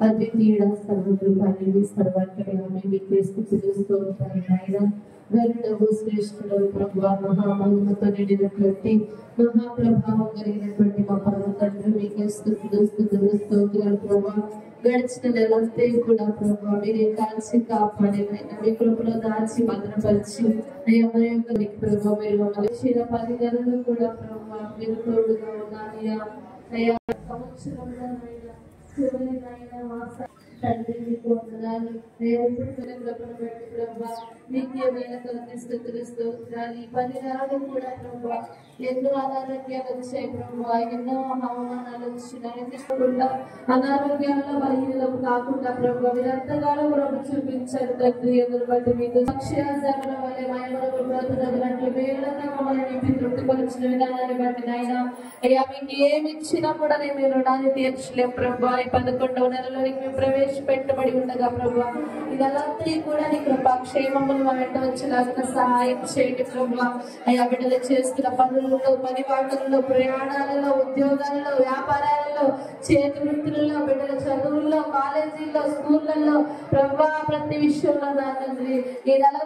అద్వితీయుడ సర్వకృపానిధి సర్వాంతర్యామి మీకే స్తుతులు స్తోత్రాలు నాయనా. గరుడవు శ్రేష్ఠుడు ప్రభువా, మహామహిమతో నిండినటువంటి మహాప్రభావం కలిగినటువంటి మా పరమ తండ్రి మీకే స్తుతులు స్తోత్రాలు ప్రభువా. గడిచిన నెలంతా కూడా ప్రభువా మీరే కాల్చి కాపాడి మీ కృపలో దాచి భద్రపరిచి అయ్యా ప్రభువా మీరు మమ్మల్ని 10 నెలలు కూడా ప్రభువా మీరు తోడుగా ఉన్నారయ్యా. అయ్యా సంవత్సరంలో తండ్రి మీకు వందనాలు. మీకేమైనా స్థుతులు స్తోత్రాలు. ఈ 10 నెలలు కూడా ప్రభా ఎన్నో అనారోగ్యాలు వచ్చాయి ప్రభా, ఎన్నో అవమానాలు వచ్చినాయి. తీసుకోకుండా అనారోగ్యాల్లో బలహీనలు కాకుండా ప్రభా మీరు ఎంతగానో ప్రభు చూపించారు తండ్రి. ఎదురు బట్టి మీకు అక్షరాజాల వల్ల మయమనట్లు వేళగా మమ్మల్ని నింపి తృప్తిపరిచిన విధానాన్ని బట్టి నాయన అయ్యా మీకు ఏమి ఇచ్చినా కూడా మేము రుణాన్ని తీర్చలేం ప్రభా. ఈ 11వ నెలలోనికి మేము ప్రవేశపెట్టబడి ఉండగా ప్రభా ఇదంతా కూడా నీ కృపా క్షేమములు మా వెంట వచ్చేలాగా సహాయం చేయండి ప్రభా. అయ్యా బిడ్డలు చేస్తున్న పనులలో, పనిపాటులలో, ప్రయాణాలలో, ఉద్యోగాలలో, వ్యాపారాలలో, చేతి వృత్తులలో, బిడ్డల చదువుల్లో, కాలేజీల్లో, స్కూళ్ళల్లో ప్రభా ప్రతి విషయంలో నా తండ్రి ఇదంతా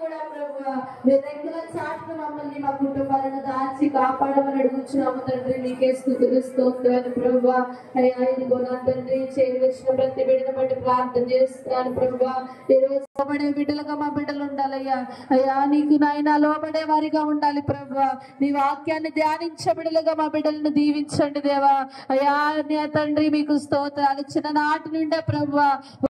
కూడా ప్రభా మీ దగ్గర చాటును మమ్మల్ని మా కుటుంబాలను దాచి కాపాడమని అడుగుతున్నాము తండ్రి. నీకే స్తుతులు స్తోత్రాలు ప్రభా. అయ్యా ఇదిగో నా తండ్రి చేయవలసిన ప్రతి బిడ్డను బట్టి ప్రార్థన చేస్తున్నాను ప్రభా. ఈరోజు లోబడే బిడ్డలుగా మా బిడ్డలు ఉండాలయ్యా. అయ్యా నీకు నాయన లోబడే వారిగా ఉండాలి ప్రభా. నీ వాక్యాన్ని ధ్యానించే బిడ్డలుగా మా బిడ్డలను దీవించండి దేవా. అయ్యా తండ్రి మీకు స్తోత్రాలు. చిన్ననాటి నుండే ప్రభా